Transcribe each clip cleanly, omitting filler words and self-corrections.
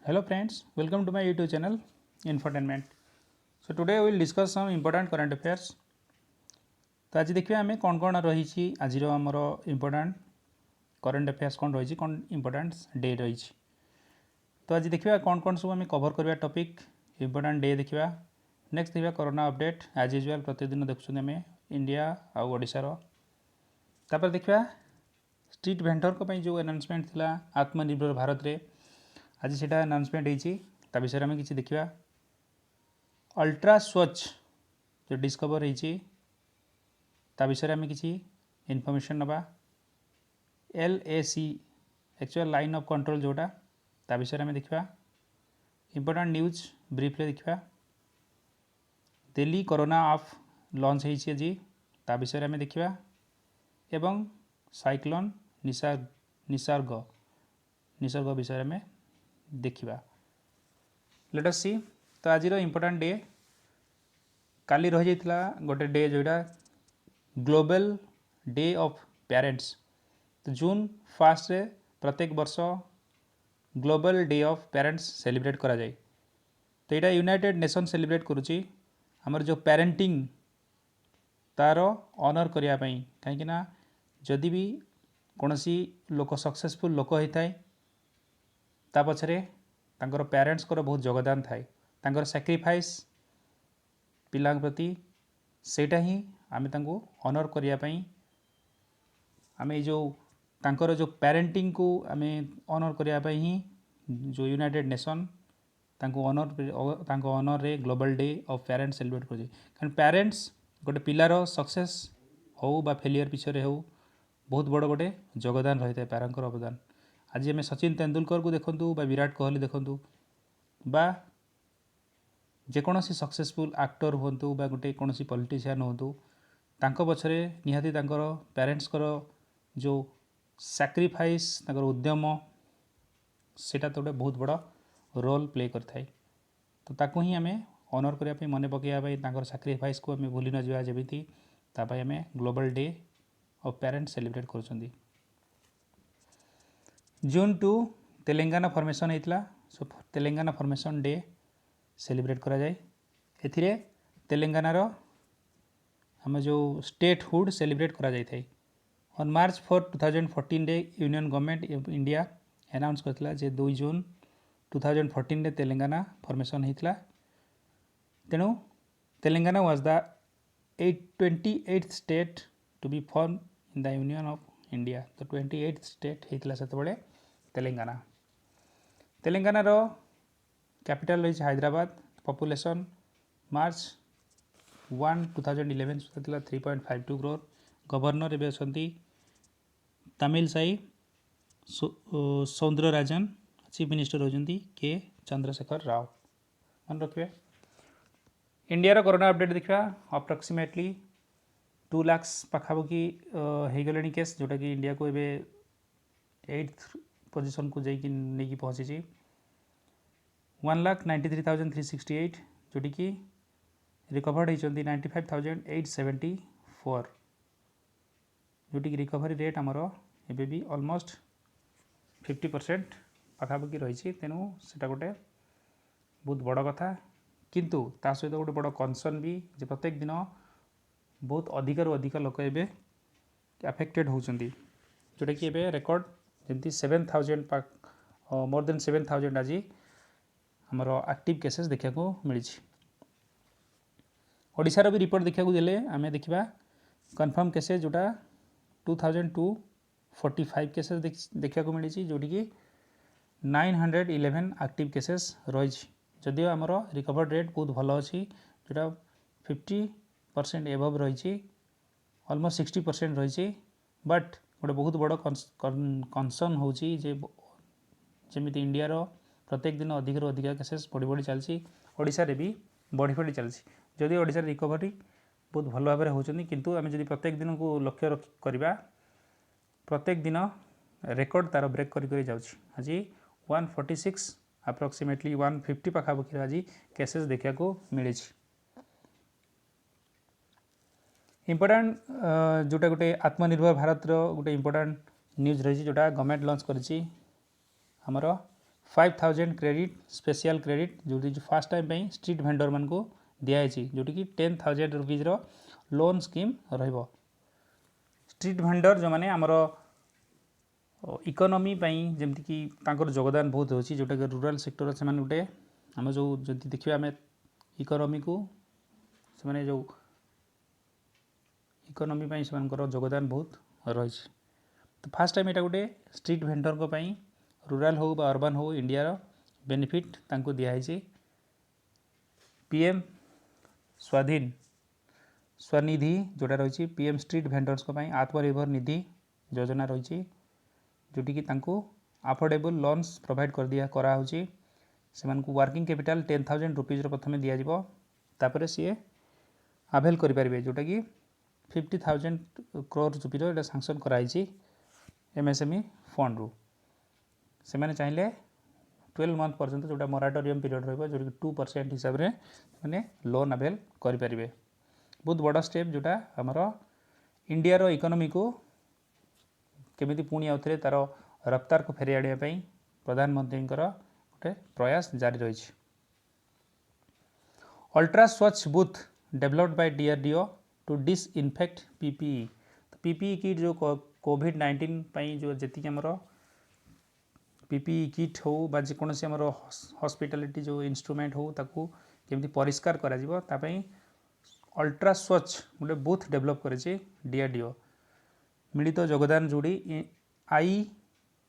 Hello friends, welcome to my YouTube channel Infotainment. So today we will discuss some important current affairs. तो आज देखिए आम कौन कौन रही आज आमर इम्पोर्टाट करेन्ट अफेयर्स कौन रही कौन इम्पोर्टाट डे रही। तो आज देखिए कौन कौन सब आम कवर करवा टॉपिक इम्पोर्टाट डे देखा। नेक्स्ट देखा कोरोना अपडेट एज यूजुअल प्रतिदिन देखुं आम इंडिया आउ ओडिशार। तापर देखा स्ट्रीट भेंडर जो अनाउंसमेंट थिला आत्मनिर्भर भारत रे आज से अनाउंसमेंट होता विषय में किसी देखा। अल्ट्रा स्वच्छ जो डिस्कवर होता विषय में किसी इनफॉरमेशन नवा। LAC actual line of control जोटा ता विषय में देखा। इम्पोर्टेंट न्यूज ब्रीफली देखा। दिल्ली कोरोना ऑफ लॉन्च होजी ता विषय में देखा। एवं साइक्लोन निसर्ग विषय में देखा। लेट अस सी। तो आज इम्पोर्टेंट डे काली रही जाता गोटे डे जोटा ग्लोबल डे ऑफ पेरेंट्स। तो जून 1 रे प्रत्येक वर्ष global day of parents celebrate करा जाए। तो यहाँ यूनाइटेड नेशन सेलिब्रेट करुच्ची आमर जो पेरेंटिंग तार ऑनर करने कहीं जदि भी कौन सी लोक सक्सेसफुल लोक होता है ता पछरे तांकर पेरेंट्स को बहुत योगदान थाए तांकर सैक्रिफाइस पिला प्रति सेटा ही आमे तांको ऑनर करने आमे जो तांकर जो पेरेंटिंग को आमे ऑनर करने ही जो यूनाइटेड नेशन तांको ऑनर रे global day of parents celebrate कर। कारण पेरेंट्स गोटे पिलार सक्सेस हो बा फेलियर पिछरे हो बहुत बड़ गोटे योगदान रही है पेरेंट्स अवदान। आज आम सचिन तेंदुलकर को देखूँ बा विराट कोहली देखूँ बा जेकोसी सक्सेसफुल एक्टर हूँ बा गोटे कौन पॉलिटिशियन हूँ तांको पछरे निहाती तांकर पेरेंट्स जो सैक्रिफाइस उद्यम सेटा तो गोटे बहुत बड़ा रोल प्ले करता है। तो ताकू ही आम ऑनर करने मन पकड़ा सैक्रिफाइस को आम भूली न जावा जमीती तापाई आम global day of parents celebrate कर। जून 2 तेलंगाना फॉर्मेशन होता। सो तेलंगाना फॉर्मेशन डे सेलिब्रेट करा जाए। एथिरे तेलंगानार आम जो स्टेटहुड सेलिब्रेट करा जाए थे। ऑन मार्च 4 2014 रे union government of India announce करथिला जे 2 जून 2014 रे तेलंगाना फॉर्मेशन होता। तेणु Telangana was the 28th state to be form in the union of India. तो 28th स्टेट होता से तेलंगाना। तेलंगानार कैपिटल रही हैदराबाद। पॉपुलेशन मार्च 1 2011 सुधा 3.52 करोड़। गवर्नर एवं अच्छा Tamilisai Soundararajan. Chief minister होती के चंद्रशेखर राव। मन रखिए। इंडिया कोरोना अपडेट देखा। अप्रोक्सीमेटली 2 लाख पाखापाखि हो गले केस जोटा कि इंडिया को एवं 8th पोजिशन को जाकि नहीं पहुँची। 1,93,368 जोटी कि रिकवर्ड होती 95,874 जोटी कि रिकवरी रेट आमर एबे भी ऑलमोस्ट 50% पाखापाखि रही। तेणु सेटा गोटे बहुत बड़ कथा किंतु ता सहित गोटे बड़ कनसर्न भी जे प्रत्येक दिन बहुत अधिक अधिक लोक एबे अफेक्टेड होती जोटा कि एबे रेकर्ड जमी 7,000 मोर देन 7,000 आज आमर एक्टिव केसेस देखा मिली। ओडिशार भी रिपोर्ट देखा देले आम देखा कन्फर्म केसेस जोटा 2,245 केसेस देखा मिली जोटी कि 911 एक्टिव केसेस रही। जदिव आमर रिकवर्ड रेट बहुत भल अच्छी जोटा 50% एबव रही ऑलमोस्ट 60% रही। बट गोटे बहुत बड़ कनसर्न होची जे जमी इंडिया प्रत्येक दिन अधिक अधिक केसेस बढ़ी बढ़ी चलती ओडिशा रे भी बढ़ी बढ़ी चलती। जदि ओडिशा रिकवरी बहुत भल भाव होती किंतु आम जब प्रत्येक दिन को लक्ष्य करवा प्रत्येक दिन रेकर्ड तार ब्रेक कर जाऊँगी। आज 146 अप्रोक्सीमेटली 150 पाखापाखि आज केसेस देखा मिली। इम्पोर्टाट जोटा गोटे आत्मनिर्भर भारत गोटे इम्पोर्टाट न्यूज रही जोटा गवर्नमेंट लॉन्च करी हमर 5000 क्रेडिट स्पेशल क्रेडिट जो फास्ट टाइम स्ट्रीट भेंडर मान को दिखाई जोटी कि 10,000 रुपीज लोन स्कीम रहिबो। स्ट्रीट भेंडर जो माने हमरो इकोनॉमी जमती कि तांकर योगदान बहुत होची जोटा कि रूरल सेक्टर से माने गोटे हम जो जदि देखिबा हमें इकोनॉमी को से माने जो इकोनॉमी पई सेमानकर योगदान बहुत रही। तो फास्ट टाइम एटा गोटे स्ट्रीट भेंडर को पई रूरल हो बा अर्बन हो इंडिया रो बेनिफिट तांको दिया है। पीएम स्वाधीन स्वनिधि जोटा रही पीएम स्ट्रीट भेंडर्स को पई आत्मनिर्भर निधि योजना रही जोटी कि तांको अफोर्डेबल लोन्स प्रोवाइड कर दिया करा होची। सेमानकु वर्किंग कैपिटल 10,000 रुपीज प्रथमे दिया जिवो तापरे सी आवेल करि परिबे जोटा कि 50,000 करोड़ रुपीज एटा सैंक्शन कराई एमएसएमई फंड रु। से माने चाहिए 12 मंथ पर्यंत जोटा मोराटोरियम पीरियड रहिबो जो 2% हिसाब रे माने लोन अवेल करि परिबे। बहुत बड़ा स्टेप जोटा हमरो इंडिया रो इकोनॉमी को केमिति पुणी आउथरे तार रफ्तार को फेरी आडिया पई प्रधानमंत्री गोटे प्रयास जारी रही। Ultra Swachh booth developed by DRDO to disinfect PPE. तो पीपीई किट जो कोविड-19 पई जो जेतिक हमरो पीपीई किट हो बा जेकोसी हमरो हॉस्पिटैलिटी जो इंस्ट्रूमेंट हो ताकू केमिति परिष्कार करा जिवो ता पई अल्ट्रा स्वच्छ गोटे बूथ डेवलप करेछि डीआरडीओ। मिलित योगदान जोड़ी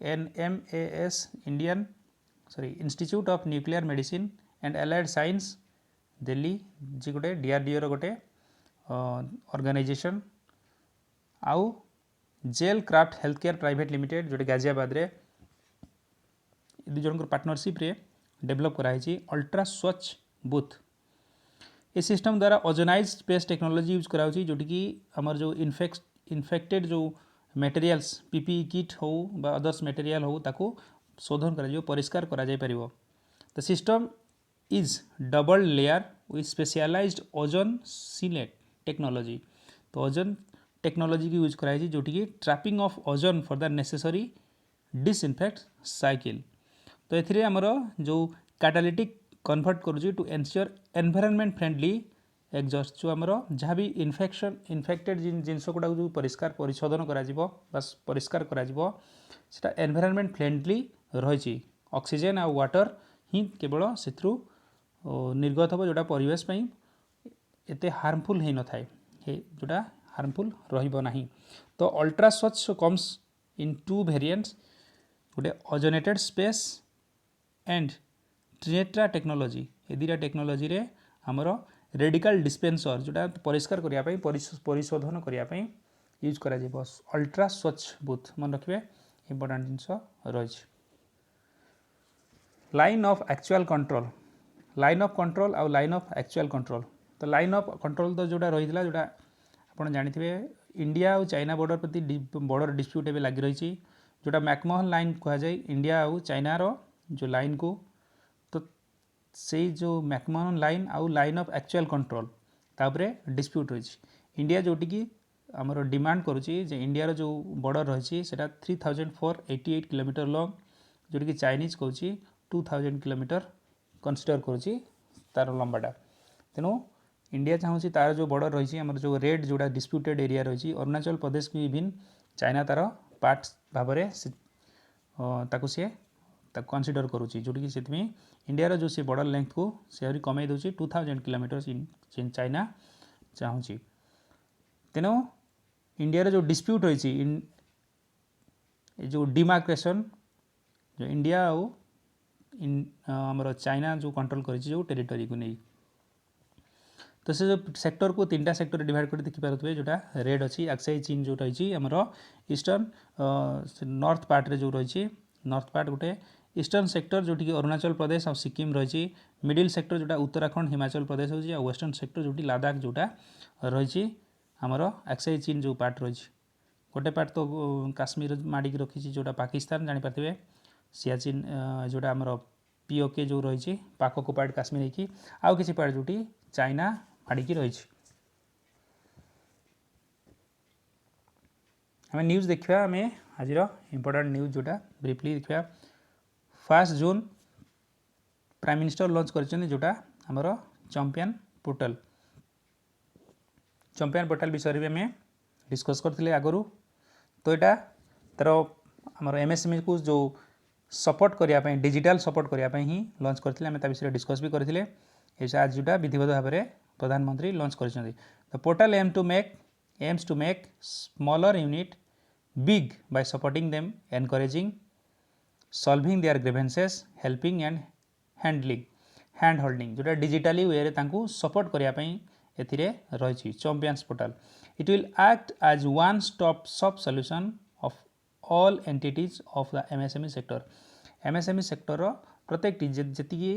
INMAS institute of nuclear medicine and allied science Delhi जी गोटे डीआरडीओ रो गोटे ऑर्गेनाइजेशन आउ gel craft health care private limited जोटे गाजियाबाद रे दु जन पार्टनरशिप रे डेवलप कराई अल्ट्रा स्वच्छ बूथ। ये सिस्टम द्वारा ओजोनाइज स्पेस टेक्नोलॉजी यूज कराउची जोटी कि हमर जो इन्फेक्टेड जो मटेरियल्स पीपीई किट हो बा अदर्स मटेरियल हो ताको शोधन करा परिष्कार करा जाय परिबो। The system is double layer with specialised ozone sealed technology. तो ओजोन टेक्नोलॉजी की यूज कराई जोटी कि trapping of ozone for the necessary disinfect cycle. तो एथिरे हमरो जो कैटालिटिक कन्वर्ट करूची to ensure environment friendly exhaust जो हमरो जहाँ भी इन्फेक्टेड जिनस गुड़ा जो परिष्कार परिशोधन करा जिवो बस परिष्कार करा जिवो सेटा एनवायरनमेंट फ्रेंडली रही। ऑक्सीजन आ वाटर ही केवल सेथरु निर्गत हो जोटा परिवेश पई एते हार्मफुल है न थाए जोटा हार्मफुल रहिबो नाही। तो अल्ट्रा स्वच्छ कम्स इन 2 वेरिएंट्स गोटे ओजोनेटेड स्पेस एंड ट्रिनेट्रा टेक्नोलॉजी। ये दुटा टेक्नोलॉजी रे हमरो रेडिकल डिस्पेंसर जोटा परिष्कार करिया पई परिशोधन करिया पई यूज करा जिवो अल्ट्रा स्वच्छ बूथ मन रखिबे इंपोर्टेंट जिंस रही। Line of actual control line of control आउ लाइन ऑफ एक्चुअल कंट्रोल। तो लाइन ऑफ कंट्रोल तो जोटा रही जोटा आपन जानिथिबे इंडिया और चाइना बॉर्डर प्रति बॉर्डर डिस्प्यूट एबे लागि रही जोटा मैकमोहन लाइन कहा जाए इंडिया और चाइना रो जो लाइन को। तो से जो मैकमोहन लाइन आउ लाइन ऑफ एक्चुअल कंट्रोल तापरे डिस्प्यूट रही। इंडिया जोटी कि आमर डिमांड करुच्ची जे इंडिया रो जो बॉर्डर रही सेटा 3,488 किलोमीटर लॉन्ग जोटी कि चाइनीज कहूँ 2,000 किलोमीटर कंसीडर करुच्ची तार लंबाटा। तेणु इंडिया चाहूँगी तार जो बॉर्डर रही आमर जो रेड जोड़ा डिस्प्यूटेड एरिया रही अरुणाचल प्रदेश भी इवन चाइना तार पार्ट भाव ताकू सी कनसीडर करुच्ची जोटी कि से इंडिया रो जो सी बॉर्डर लेंथ को से आहरी कमे दूसरी 2,000 किलोमीटर इन चाइना चाहूँगी। तेणु इंडिया रो जो डिस्प्यूट रही जो डिमार्केशन जो इंडिया आमर चाइना जो कंट्रोल कर जो टेरिटरी को नहीं। तो से जो सेक्टर को 3टा सेक्टर डिवाइड कर देखिपे जोटा रेड अच्छी एक्साई चीन जो रही आमर ईस्टर्न नॉर्थ पार्ट रे जो रही नॉर्थ पार्ट गोटे ईस्टर्न सेक्टर जोटी कि अरुणाचल प्रदेश और सिक्किम रही मिडिल सेक्टर जोटा उत्तराखंड हिमाचल प्रदेश होची आ वेस्टर्न सेक्टर जोटी लद्दाख जोटा रही आमर एक्साई चीन जो पार्ट रही। गोटे पार्ट तो काश्मीर माड़िक रखी जोटा पाकिस्तान जानीपारे सियाचिन जोटा आमर पीओके जो रही पाक पार्ट काश्मीर की आउ किसी पार्ट जोटी चाइना माड़िकी रही। आम न्यूज देखा आम आज इंपोर्टेंट न्यूज जोटा ब्रीफली देखा 1 जून प्राइम मिनिस्टर लॉन्च कर जोटा आमर चैंपियन पोर्टल विषय में आम डिस्कस करते आगु। तो यहाँ तार आमर एमएसएमई को जो सपोर्ट करने डिजिटल सपोर्ट करने ही लॉन्च करते आम विषय डिस्कस भी करते आज जोटा विधिवत भाव में प्रधानमंत्री लॉन्च कर the portal aims to make smaller unit big by supporting them encouraging solving their grievances helping and hand holding जोटा डिजिटली वे सपोर्ट करने एथिरे रही champions portal it will act as one stop shop solution of all entities of the MSME sector प्रत्येक जी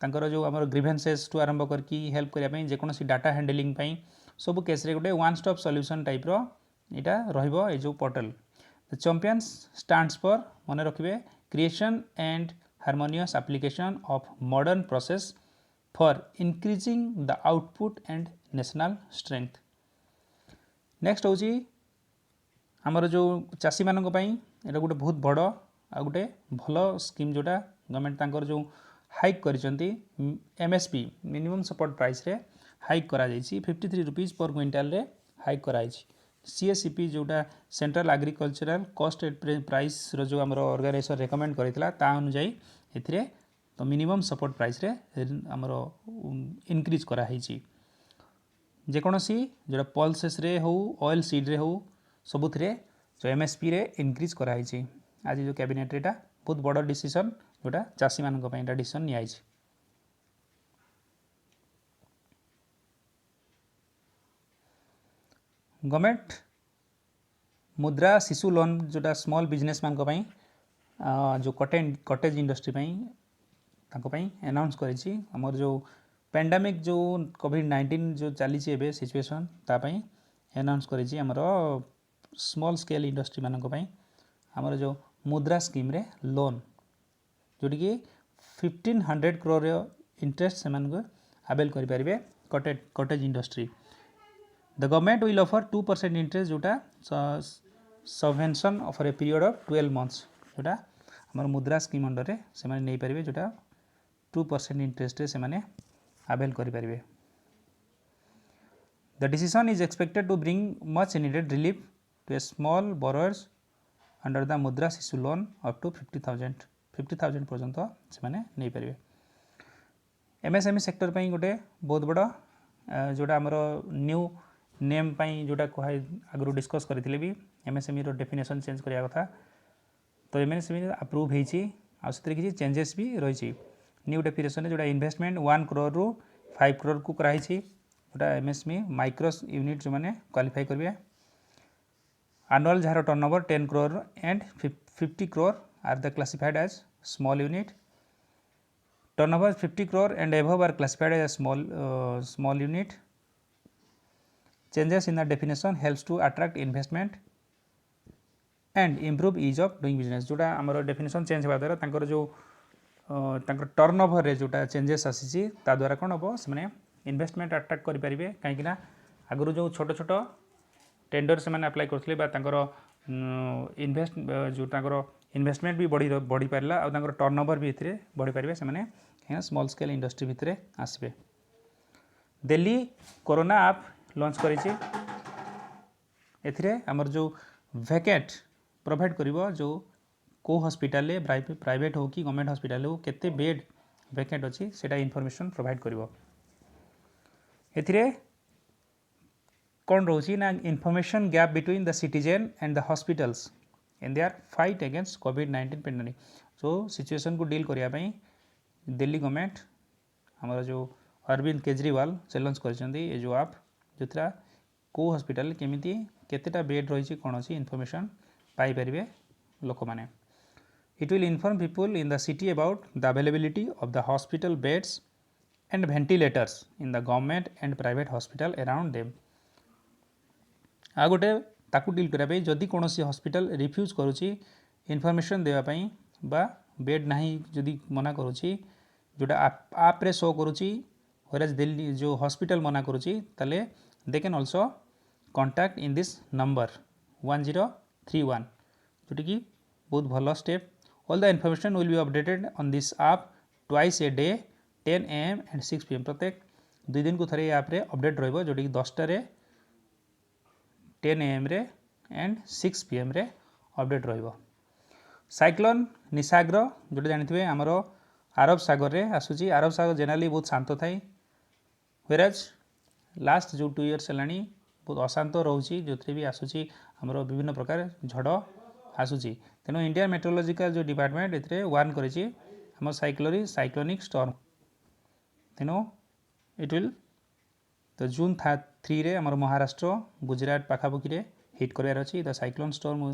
तांकर जो आम ग्रीवेंसेस टू आरंभ करके हेल्प करने जेकोसी डाटा हैंडलिंग सब केस रे गोटे वन स्टॉप सॉल्यूशन टाइप यहाँ रहिबो ए जो portal the champions stands for मन रखिए creation and harmonious application of modern process for increasing the output and national strength. Next हूँ आमर जो चाषी मानक ये गोटे बहुत बड़ आ गोटे भल स्कीम जोटा गवर्नमेंट तांकर जो हाइक करिसेंती एमएसपी मिनिमम सपोर्ट प्राइस रे हाइक करा जाइछि 53 रुपीज पर क्विंटाल रे हाइक करा जाइछि। सीएससीपी जोटा सेंट्रल एग्रीकल्चरल कॉस्ट प्राइस रो जो आमर ऑर्गेनाइजेशन रेकमेंड करितला ता अनुसार एथिरे तो मिनिमम सपोर्ट प्राइस रे आमर इनक्रीज करा हिछि जेकोसी जोटा पल्सेस रे हो ऑयल सीड रे हो सबुथिरे जो एमएसपी रे इनक्रीज करा हिछि। आज जो कैबिनेट रेटा बहुत बड़ डिसीजन जोटा चाषी मानक पई डिसीजन निया हिछि। गवर्नमेंट मुद्रा शिशु लोन जोटा स्मॉल बिजनेस मानक पई जो कटेज इंडस्ट्री पई ताको पई अनाउंस करिछि हमर जो पेंडेमिक जो कोविड-19 जो चली एबे सिचुएशन ता पई अनाउंस करिछि हमर स्मॉल स्केल इंडस्ट्री मानक पई हमर जो मुद्रा स्कीम रे लोन जोटी कि 1500 करोड़ इंटरेस्ट से आवेल करें cottage industry the government will offer 2% interest जोटा subvention offer a period of 12 months जोटा हमर मुद्रा स्कीम अंडर से नहीं पारे जोटा 2% इंटरेस्ट से आवेल करें। The decision is expected to bring much needed relief to a small borrowers under the Mudra Shishu loan up to 50,000 पर्यंत से नहीं पारे। एमएसएमई सेक्टर पई गोटे बहुत बड़ा जोटा आमर न्यू नेम पई जोटा कह आगु डिस्कस करथिले भी एमएसएमई रो डेफिनेशन चेंज करिया कथा तो एमएसएमई अप्रूव हेछि आ सेते किछि चेंजेस भी रहिछि न्यू डेफिनेशन जोटा इन्वेस्टमेंट 1 करोड़ रु 5 करोड़ को कराइछि जोटा एमएसएमई माइक्रो यूनिट जो माने क्वालिफाई करबे annual जार turnover 10 crore and 50 crore are the classified as small unit turnover 50 crore and above are classified as small unit. Changes in the definition helps to attract investment and improve ease of doing business जोटा आमर definition change होगा द्वारा तांकर जो turnover रे जोटा changes आसी ता द्वारा कौन हम से इन्वेस्टमेंट अट्राक्ट करेंगे कहीं आगु जो छोट छोट टेंडर से अप्लाई करते इन्वेस्ट जो इन्वेस्टमेंट भी बढ़ी पारा और टर्नओवर भी ये बढ़ी पारे से स्मॉल स्केल इंडस्ट्री भितर आसबे। दिल्ली कोरोना ऐप लॉन्च करिछि आमर जो वैकेट प्रोवाइड करिवो जो को हॉस्पिटल प्राइवेट हो कि गवर्नमेंट हॉस्पिटल हो केते बेड वैकेट अच्छी सेटा इनफॉरमेशन प्रोवाइड करिवो। एथिरे कौन रोची ना information gap between the citizen and the hospitals in their fight against covid pandemic जो सिचुएशन को डील करिया पई दिल्ली गवर्नमेंट हमारा जो अरविंद केजरीवाल से लॉन्च करछंदी ए जो आप जोथरा को हॉस्पिटल केमिति केतेटा बेड रही कौन अच्छी इनफॉरमेशन पाई परिबे लोक माने। It will inform people in the city about the availability of the hospital beds and ventilators in the government and private hospital around them. आ गोटे ताकू डील करा जदि कौन हॉस्पिटल रिफ्यूज करुच्ची इनफॉरमेशन देवाई बा बेड नहीं जदि मना करुच्ची जोटा आप रे शो करुच्ची व्हेरेज दिल्ली जो हॉस्पिटल मना करुच्ची ताले they can also contact in this number 1031 जोटी कि बहुत भल step all the information will be updated on this app twice a day 10 AM and 6 PM प्रत्येक 2 दिन को थरे ऐप रे अपडेट रहइबो जोटी 10 रे 10 AM रे एंड 6 PM रे अपडेट रहइबो। साइक्लोन निसाग्र जोटी जानिथिबे हमरो अरब सागर रे आसुची। अरब सागर जनरली बहुत शांत थाए, व्हेरेज लास्ट जो 2 इयर्स हेलानी बहुत अशांत रोची जो भी आसुची हमरो विभिन्न प्रकार झड़ आसुची। तेणु इंडिया मेट्रोलॉजिकल जो डिपार्टमेंट एथरे वार्न करिछि हमर साइक्लोनिक स्टॉर्म। तेणु इट विल तो जून 3 रे हमर महाराष्ट्र गुजरात पाखापाखि रे हिट करबार अछि। The cyclone storm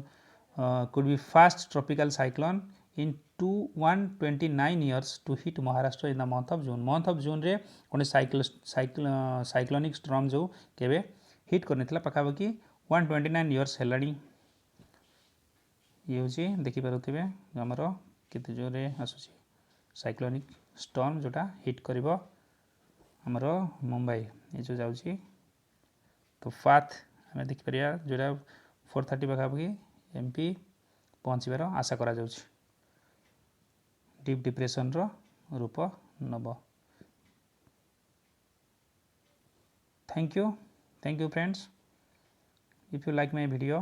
could be fast tropical cyclone in 129 years to hit Maharashtra in the month of June. Month of June रे कोन साइक्लोनिक स्टॉर्म जो केबे हिट करनेतला पाखापाखि 129 इयर्स हेलानी। ये होची देखि पारुथिबे हमर केते जोरे आसुची साइक्लोनिक स्टॉर्म जोटा हिट करिवो हमर मुंबई ये जो जाउची। तो फाथ हमें देखि परिया जोरा 430 पाखापाखि MP पहुँचबार आशा करा जाउची। डीप डिप्रेशन रो रूप नब। Thank you friends. If you like my video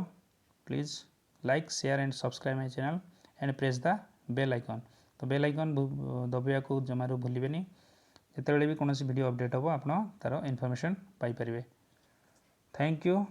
please like share and subscribe my channel and press the bell icon. तो बेल आइकन दबाया को जमारू भूलिबेनी। जेतेबेले भी कोनोसी वीडियो अपडेट होबो आपण तार इन्फॉर्मेशन पाई परिबे। Thank you.